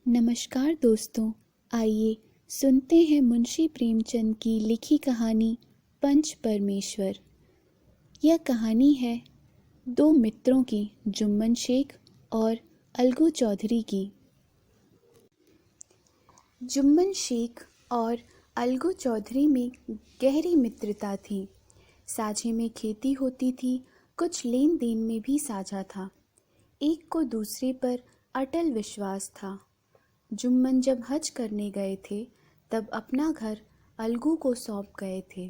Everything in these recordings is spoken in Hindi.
नमस्कार दोस्तों। आइए सुनते हैं मुंशी प्रेमचंद की लिखी कहानी पंच परमेश्वर। यह कहानी है दो मित्रों की, जुम्मन शेख और अलगू चौधरी की। जुम्मन शेख और अलगू चौधरी में गहरी मित्रता थी। साझे में खेती होती थी, कुछ लेन देन में भी साझा था। एक को दूसरे पर अटल विश्वास था। जुम्मन जब हज करने गए थे तब अपना घर अलगू को सौंप गए थे,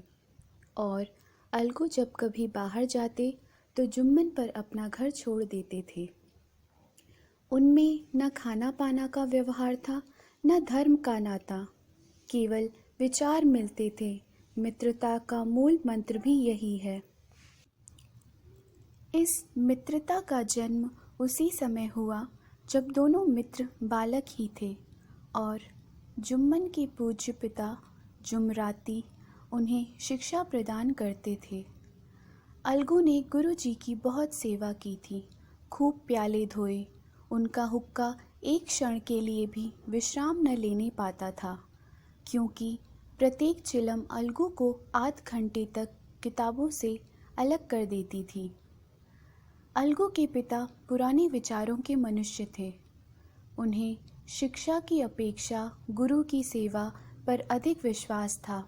और अलगू जब कभी बाहर जाते तो जुम्मन पर अपना घर छोड़ देते थे। उनमें न खाना पाना का व्यवहार था, न धर्म का नाता, केवल विचार मिलते थे। मित्रता का मूल मंत्र भी यही है। इस मित्रता का जन्म उसी समय हुआ जब दोनों मित्र बालक ही थे और जुम्मन के पूज्य पिता जुमराती उन्हें शिक्षा प्रदान करते थे। अलगू ने गुरुजी की बहुत सेवा की थी, खूब प्याले धोए। उनका हुक्का एक क्षण के लिए भी विश्राम न लेने पाता था, क्योंकि प्रत्येक चिलम अलगू को आध घंटे तक किताबों से अलग कर देती थी। अलगू के पिता पुराने विचारों के मनुष्य थे। उन्हें शिक्षा की अपेक्षा गुरु की सेवा पर अधिक विश्वास था।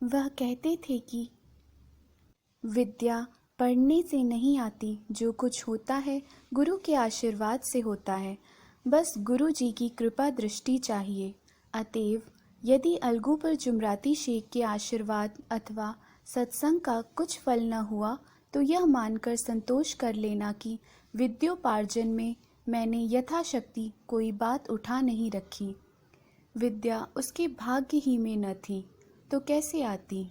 वह कहते थे कि विद्या पढ़ने से नहीं आती, जो कुछ होता है गुरु के आशीर्वाद से होता है। बस गुरु जी की कृपा दृष्टि चाहिए। अतएव यदि अलगू पर जुमराती शेख के आशीर्वाद अथवा सत्संग का कुछ फल न हुआ तो यह मानकर संतोष कर लेना कि विद्योपार्जन में मैंने यथाशक्ति कोई बात उठा नहीं रखी। विद्या उसके भाग्य ही में न थी तो कैसे आती।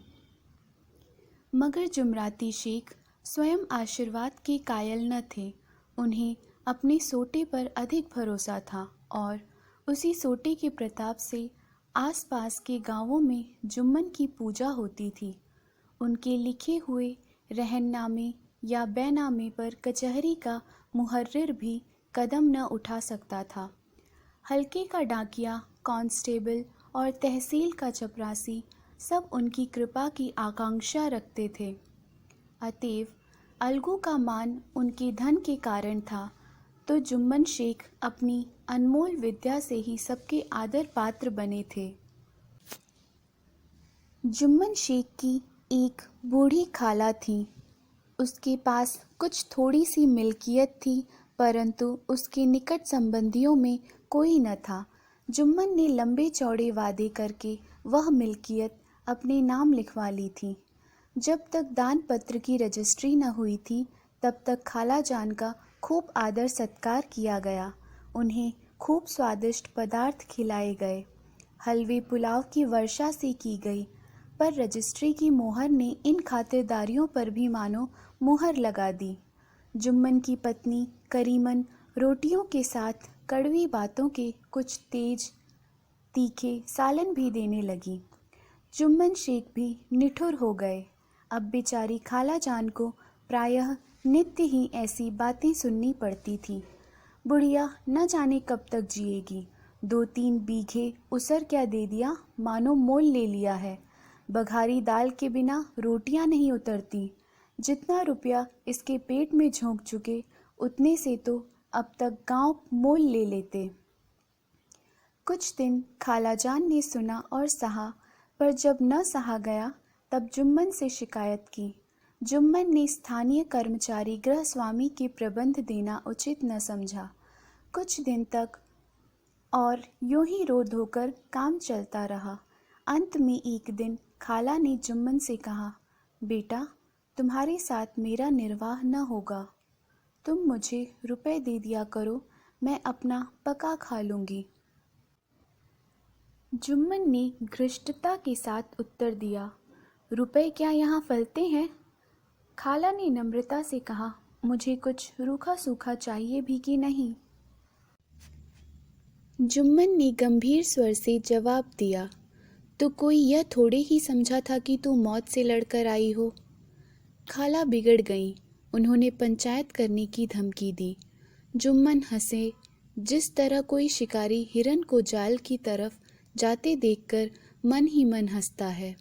मगर जुमराती शेख स्वयं आशीर्वाद के कायल न थे। उन्हें अपने सोटे पर अधिक भरोसा था और उसी सोटे के प्रताप से आसपास के गांवों में जुम्मन की पूजा होती थी। उनके लिखे हुए रहननामे या बैनामे पर कचहरी का मुहर्रिर भी कदम न उठा सकता था। हल्के का डाकिया, कांस्टेबल और तहसील का चपरासी सब उनकी कृपा की आकांक्षा रखते थे। अतएव अलगू का मान उनके धन के कारण था, तो जुम्मन शेख अपनी अनमोल विद्या से ही सबके आदर पात्र बने थे। जुम्मन शेख की एक बूढ़ी खाला थी। उसके पास कुछ थोड़ी सी मिल्कियत थी, परंतु उसके निकट संबंधियों में कोई न था। जुम्मन ने लंबे चौड़े वादे करके वह मिल्कियत अपने नाम लिखवा ली थी। जब तक दान पत्र की रजिस्ट्री न हुई थी तब तक खाला जान का खूब आदर सत्कार किया गया। उन्हें खूब स्वादिष्ट पदार्थ खिलाए गए। हलवे पुलाव की वर्षा सी की गई, पर रजिस्ट्री की मोहर ने इन खातिरदारियों पर भी मानो मुहर लगा दी। जुम्मन की पत्नी करीमन रोटियों के साथ कड़वी बातों के कुछ तेज तीखे सालन भी देने लगी। जुम्मन शेख भी निठुर हो गए। अब बेचारी खाला जान को प्रायः नित्य ही ऐसी बातें सुननी पड़ती थी। बुढ़िया न जाने कब तक जिएगी। 2-3 बीघे उसर क्या दे दिया, मानो मोल ले लिया है। बघारी दाल के बिना रोटियां नहीं उतरती। जितना रुपया इसके पेट में झोंक चुके उतने से तो अब तक गांव मोल ले लेते। कुछ दिन खालाजान ने सुना और सहा, पर जब न सहा गया तब जुम्मन से शिकायत की। जुम्मन ने स्थानीय कर्मचारी गृह स्वामी के प्रबंध देना उचित न समझा। कुछ दिन तक और यूं ही रो धोकर काम चलता रहा। अंत में एक दिन खाला ने जुम्मन से कहा, बेटा, तुम्हारे साथ मेरा निर्वाह न होगा। तुम मुझे रुपए दे दिया करो, मैं अपना पका खा लूँगी। जुम्मन ने घृष्टता के साथ उत्तर दिया, रुपए क्या यहाँ फलते हैं? खाला ने नम्रता से कहा, मुझे कुछ रूखा सूखा चाहिए भी कि नहीं? जुम्मन ने गंभीर स्वर से जवाब दिया, तो कोई यह थोड़े ही समझा था कि तू मौत से लड़कर आई हो। खाला बिगड़ गईं। उन्होंने पंचायत करने की धमकी दी। जुम्मन हंसे, जिस तरह कोई शिकारी हिरन को जाल की तरफ जाते देखकर मन ही मन हंसता है।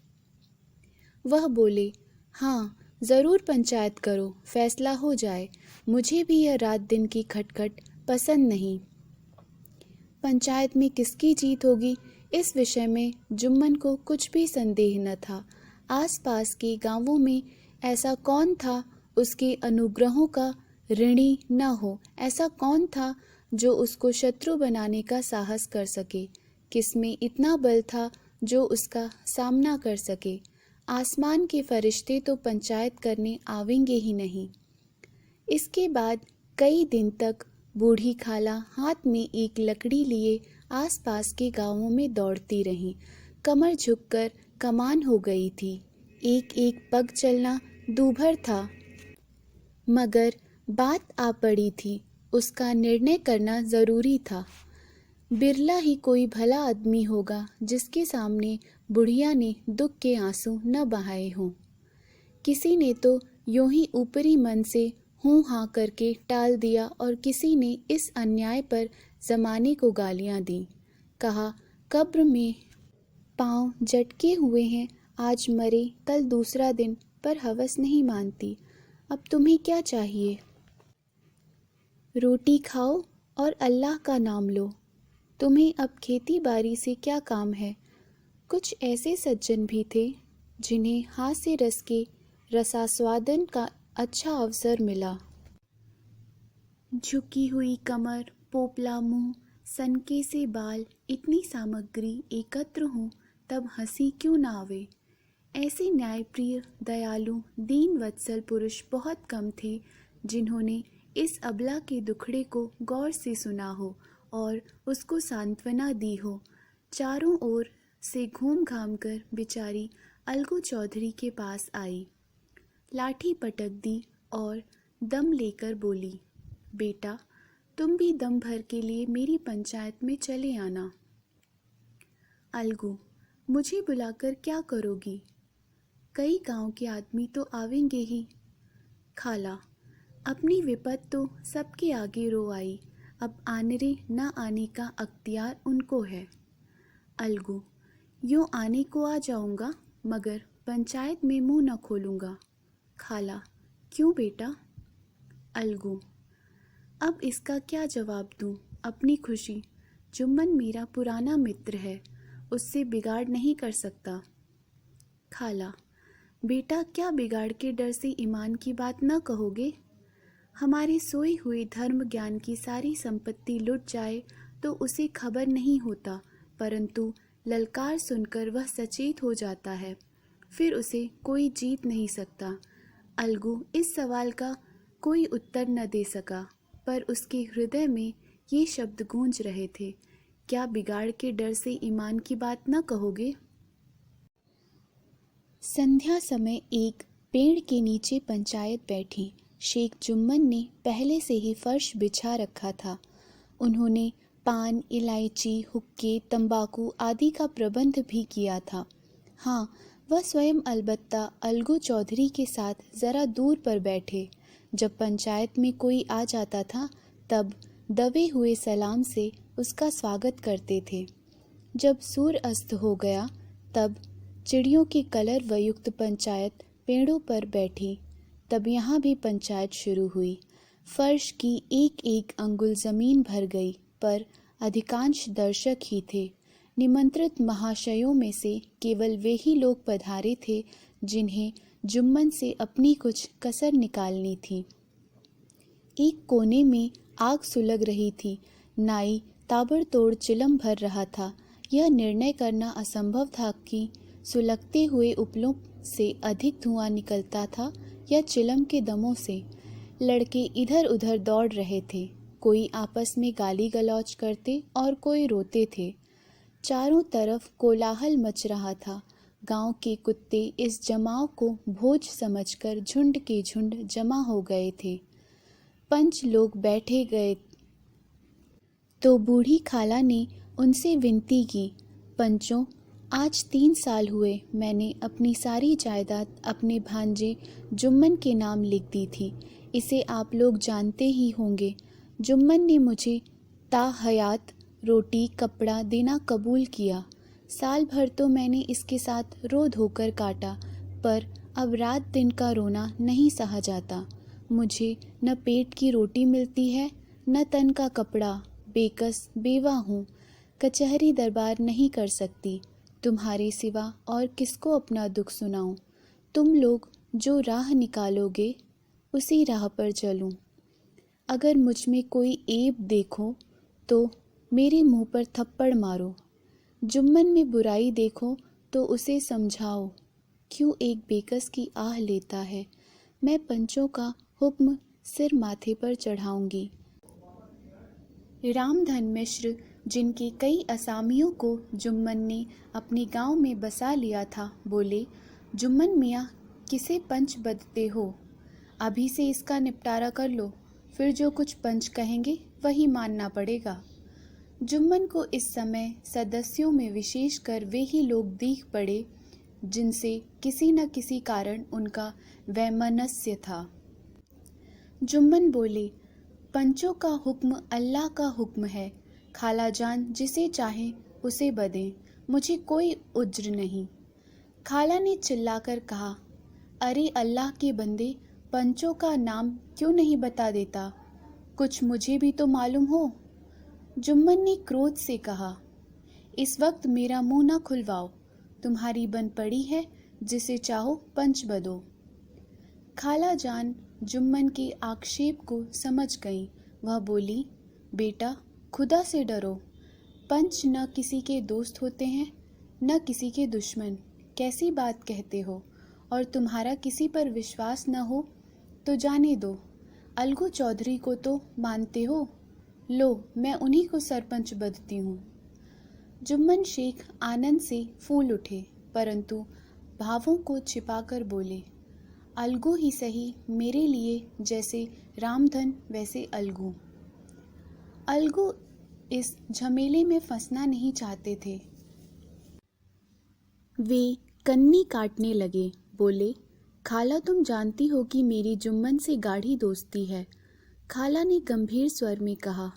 वह बोले, हाँ, ज़रूर पंचायत करो, फैसला हो जाए। मुझे भी यह रात दिन की खटखट पसंद नहीं। पंचायत में किसकी जीत होगी, इस विषय में जुम्मन को कुछ भी संदेह न था। आसपास के गांवों में ऐसा कौन था उसके अनुग्रहों का ऋणी न हो? ऐसा कौन था जो उसको शत्रु बनाने का साहस कर सके? किसमें इतना बल था जो उसका सामना कर सके? आसमान के फरिश्ते तो पंचायत करने आवेंगे ही नहीं। इसके बाद कई दिन तक बूढ़ी खाला हाथ में एक लकड़ी लिए आसपास के गांवों में दौड़ती रही। कमर झुककर कमान हो गई थी। एक एक पग चलना दूभर था, मगर बात आ पड़ी थी, उसका निर्णय करना जरूरी था। बिरला ही कोई भला आदमी होगा जिसके सामने बुढ़िया ने दुख के आंसू न बहाए हों। किसी ने तो यूं ही ऊपरी मन से हूँ हाँ करके टाल दिया और किसी ने इस अन्याय पर जमाने को गालियां दी। कहा, कब्र में पांव झटके हुए हैं, आज मरे कल दूसरा दिन, पर हवस नहीं मानती। अब तुम्हें क्या चाहिए? रोटी खाओ और अल्लाह का नाम लो। तुम्हें अब खेती बाड़ी से क्या काम है? कुछ ऐसे सज्जन भी थे जिन्हें हास्य रस के रसास्वादन का अच्छा अवसर मिला। झुकी हुई कमर, पोपला मुंह, सनके से बाल, इतनी सामग्री एकत्र हो तब हंसी क्यों ना आवे। ऐसे न्यायप्रिय, दयालु, दीन वत्सल पुरुष बहुत कम थे जिन्होंने इस अबला के दुखड़े को गौर से सुना हो और उसको सांत्वना दी हो। चारों ओर से घूम घाम कर बेचारी अलगू चौधरी के पास आई, लाठी पटक दी और दम लेकर बोली, बेटा, तुम भी दम भर के लिए मेरी पंचायत में चले आना। अलगू, मुझे बुलाकर क्या करोगी? कई गांव के आदमी तो आवेंगे ही। खाला, अपनी विपत तो सबके आगे रो आई, अब आनरे न आने का अख्तियार उनको है। अलगू, यूं आने को आ जाऊंगा मगर पंचायत में मुंह न खोलूंगा। खाला, क्यों बेटा? अलगू, अब इसका क्या जवाब दूं? अपनी खुशी। जुम्मन मेरा पुराना मित्र है, उससे बिगाड़ नहीं कर सकता। खाला, बेटा, क्या बिगाड़ के डर से ईमान की बात न कहोगे? हमारे सोए हुए धर्म ज्ञान की सारी संपत्ति लुट जाए तो उसे खबर नहीं होता, परंतु ललकार सुनकर वह सचेत हो जाता है, फिर उसे कोई जीत नहीं सकता। अलगू इस सवाल का कोई उत्तर न दे सका, पर उसके हृदय में ये शब्द गूंज रहे थे, क्या बिगाड़ के डर से ईमान की बात न कहोगे? संध्या समय एक पेड़ के नीचे पंचायत बैठी। शेख जुम्मन ने पहले से ही फर्श बिछा रखा था। उन्होंने पान, इलायची, हुक्के, तंबाकू आदि का प्रबंध भी किया था। हाँ, वह स्वयं अलबत्ता अलगू चौधरी के साथ ज़रा दूर पर बैठे। जब पंचायत में कोई आ जाता था तब दबे हुए सलाम से उसका स्वागत करते थे। जब सूर्य अस्त हो गया तब चिड़ियों की कलर वयुक्त पंचायत पेड़ों पर बैठी। तब यहाँ भी पंचायत शुरू हुई। फर्श की एक एक अंगुल जमीन भर गई, पर अधिकांश दर्शक ही थे। निमंत्रित महाशयों में से केवल वे ही लोग पधारे थे जिन्हें जुम्मन से अपनी कुछ कसर निकालनी थी। एक कोने में आग सुलग रही थी। नाई ताबड़तोड़ चिलम भर रहा था। यह निर्णय करना असंभव था कि सुलगते हुए उपलों से अधिक धुआं निकलता था या चिलम के दमों से। लड़के इधर उधर दौड़ रहे थे, कोई आपस में गाली गलौज करते और कोई रोते थे। चारों तरफ कोलाहल मच रहा था। गांव के कुत्ते इस जमाव को भोज समझकर झुंड के झुंड जमा हो गए थे। पंच लोग बैठे गए तो बूढ़ी खाला ने उनसे विनती की, पंचों, आज 3 साल हुए मैंने अपनी सारी जायदाद अपने भांजे जुम्मन के नाम लिख दी थी। इसे आप लोग जानते ही होंगे। जुम्मन ने मुझे ताहयात रोटी कपड़ा देना कबूल किया। साल भर तो मैंने इसके साथ रो धोकर काटा, पर अब रात दिन का रोना नहीं सहा जाता। मुझे न पेट की रोटी मिलती है, न तन का कपड़ा। बेकस बेवा हूँ, कचहरी दरबार नहीं कर सकती। तुम्हारे सिवा और किसको अपना दुख सुनाऊं? तुम लोग जो राह निकालोगे उसी राह पर चलूं। अगर मुझ में कोई ऐब देखो तो मेरे मुंह पर थप्पड़ मारो। जुम्मन में बुराई देखो तो उसे समझाओ। क्यों एक बेकस की आह लेता है? मैं पंचों का हुक्म सिर माथे पर चढ़ाऊंगी। रामधन मिश्र, जिनके कई असामियों को जुम्मन ने अपने गांव में बसा लिया था, बोले, जुम्मन मियाँ, किसे पंच बदते हो? अभी से इसका निपटारा कर लो, फिर जो कुछ पंच कहेंगे वही मानना पड़ेगा। जुम्मन को इस समय सदस्यों में विशेषकर वे ही लोग दीख पड़े जिनसे किसी न किसी कारण उनका वैमनस्य था। जुम्मन बोले, पंचों का हुक्म अल्लाह का हुक्म है। खाला जान जिसे चाहे उसे बदें, मुझे कोई उज्र नहीं। खाला ने चिल्लाकर कहा, अरे अल्लाह के बंदे, पंचों का नाम क्यों नहीं बता देता? कुछ मुझे भी तो मालूम हो। जुम्मन ने क्रोध से कहा, इस वक्त मेरा मुंह न खुलवाओ। तुम्हारी बन पड़ी है, जिसे चाहो पंच बदो। खाला जान जुम्मन के आक्षेप को समझ गई। वह बोली, बेटा, खुदा से डरो। पंच न किसी के दोस्त होते हैं, न किसी के दुश्मन। कैसी बात कहते हो? और तुम्हारा किसी पर विश्वास न हो तो जाने दो। अलगू चौधरी को तो मानते हो? लो, मैं उन्हीं को सरपंच बदती हूँ। जुम्मन शेख आनंद से फूल उठे, परंतु भावों को छिपाकर बोले, अलगू ही सही, मेरे लिए जैसे रामधन वैसे अलगू। अलगू इस झमेले में फंसना नहीं चाहते थे। वे कन्नी काटने लगे। बोले, खाला, तुम जानती हो कि मेरी जुम्मन से गाढ़ी दोस्ती है। खाला ने गंभीर स्वर में कहा,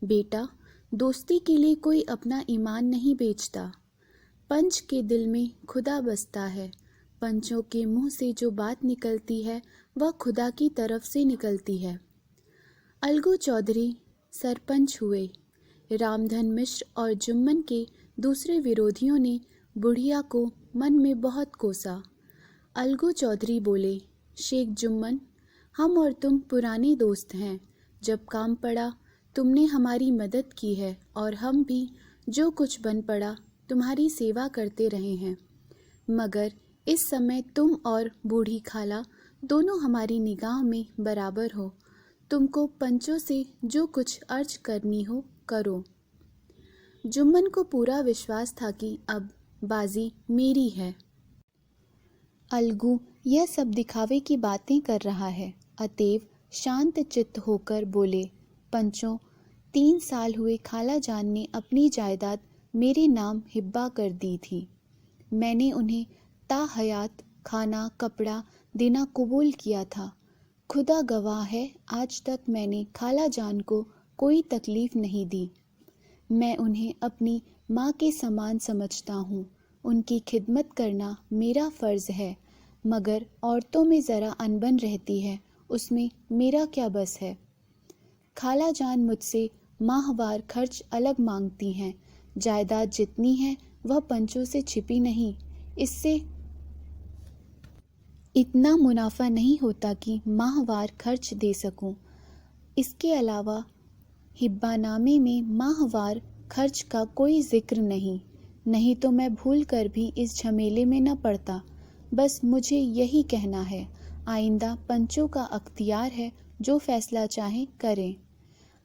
बेटा, दोस्ती के लिए कोई अपना ईमान नहीं बेचता। पंच के दिल में खुदा बसता है। पंचों के मुंह से जो बात निकलती है वह खुदा की तरफ से निकलती है। अलगू चौधरी सरपंच हुए। रामधन मिश्र और जुम्मन के दूसरे विरोधियों ने बुढ़िया को मन में बहुत कोसा। अलगू चौधरी बोले, शेख जुम्मन, हम और तुम पुराने दोस्त हैं। जब काम पड़ा तुमने हमारी मदद की है और हम भी जो कुछ बन पड़ा तुम्हारी सेवा करते रहे हैं। मगर इस समय तुम और बूढ़ी खाला दोनों हमारी निगाह में बराबर हो। तुमको पंचों से जो कुछ अर्ज करनी हो करो। जुम्मन को पूरा विश्वास था कि अब बाजी मेरी है। अलगू यह सब दिखावे की बातें कर रहा है, अतएव शांत चित्त होकर बोले, पंचों, 3 साल हुए खाला जान ने अपनी जायदाद मेरे नाम हिब्बा कर दी थी। मैंने उन्हें ताहयात खाना कपड़ा देना कबूल किया था। खुदा गवाह है, आज तक मैंने खाला जान को कोई तकलीफ नहीं दी। मैं उन्हें अपनी माँ के समान समझता हूँ। उनकी खिदमत करना मेरा फ़र्ज़ है। मगर औरतों में ज़रा अनबन रहती है, उसमें मेरा क्या बस है। खाला जान मुझसे माहवार खर्च अलग मांगती हैं। जायदाद जितनी है वह पंचों से छिपी नहीं। इससे इतना मुनाफा नहीं होता कि माहवार खर्च दे सकूं। इसके अलावा हिब्बानामे में माहवार खर्च का कोई जिक्र नहीं तो मैं भूल कर भी इस झमेले में न पड़ता। बस मुझे यही कहना है, आइंदा पंचों का अख्तियार है, जो फैसला चाहें करें।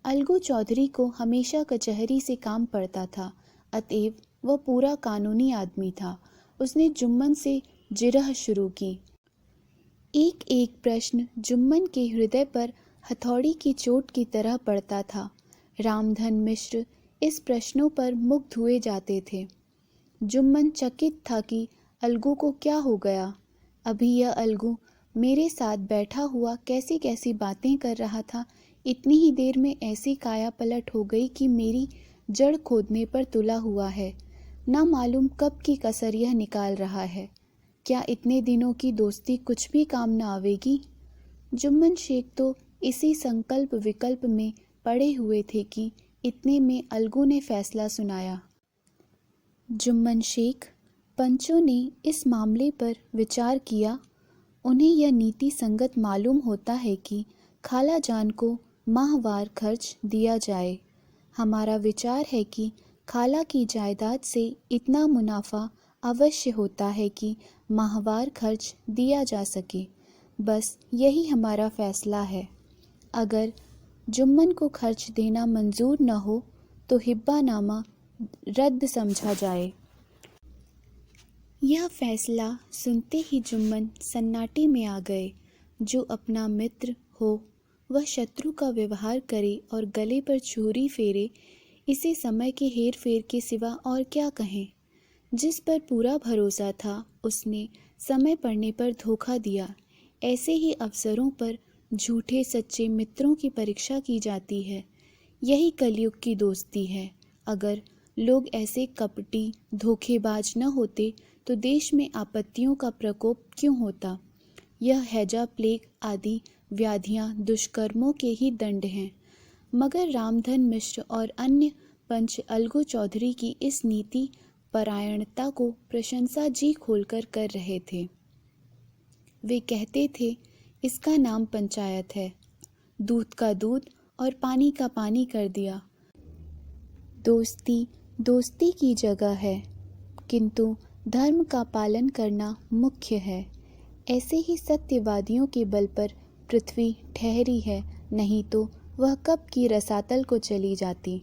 अलगू चौधरी को हमेशा कचहरी से काम पड़ता था, अतएव वह पूरा कानूनी आदमी था। उसने जुम्मन से जिरह शुरू की। एक एक प्रश्न जुम्मन के हृदय पर हथौड़ी की चोट की तरह पड़ता था। रामधन मिश्र इस प्रश्नों पर मुग्ध हुए जाते थे। जुम्मन चकित था कि अलगू को क्या हो गया। अभी यह अलगू मेरे साथ बैठा हुआ कैसी कैसी बातें कर रहा था, इतनी ही देर में ऐसी काया पलट हो गई कि मेरी जड़ खोदने पर तुला हुआ है। ना मालूम कब की कसर यह निकाल रहा है। क्या इतने दिनों की दोस्ती कुछ भी काम न आवेगी? जुम्मन शेख तो इसी संकल्प विकल्प में पड़े हुए थे कि इतने में अलगू ने फैसला सुनाया। जुम्मन शेख, पंचों ने इस मामले पर विचार किया। उन्हें यह नीति संगत मालूम होता है कि खाला जान को माहवार खर्च दिया जाए। हमारा विचार है कि खाला की जायदाद से इतना मुनाफा अवश्य होता है कि माहवार खर्च दिया जा सके। बस यही हमारा फैसला है। अगर जुम्मन को खर्च देना मंजूर न हो तो हिब्बानामा रद्द समझा जाए। यह फैसला सुनते ही जुम्मन सन्नाटे में आ गए। जो अपना मित्र हो वह शत्रु का व्यवहार करे और गले पर छुरी फेरे, इसे समय के हेर फेर के सिवा और क्या कहें। जिस पर पूरा भरोसा था उसने समय पड़ने पर धोखा दिया। ऐसे ही अवसरों पर झूठे सच्चे मित्रों की परीक्षा की जाती है। यही कलयुग की दोस्ती है। अगर लोग ऐसे कपटी धोखेबाज न होते तो देश में आपत्तियों का प्रकोप क्यों होता। यह हैजा प्लेग आदि व्याधियां दुष्कर्मों के ही दंड हैं। मगर रामधन मिश्र और अन्य पंच अलगू चौधरी की इस नीति परायणता को प्रशंसा जी खोलकर कर रहे थे। वे कहते थे, इसका नाम पंचायत है। दूध का दूध और पानी का पानी कर दिया। दोस्ती दोस्ती की जगह है, किंतु धर्म का पालन करना मुख्य है। ऐसे ही सत्यवादियों के बल पर पृथ्वी ठहरी है, नहीं तो वह कब की रसातल को चली जाती।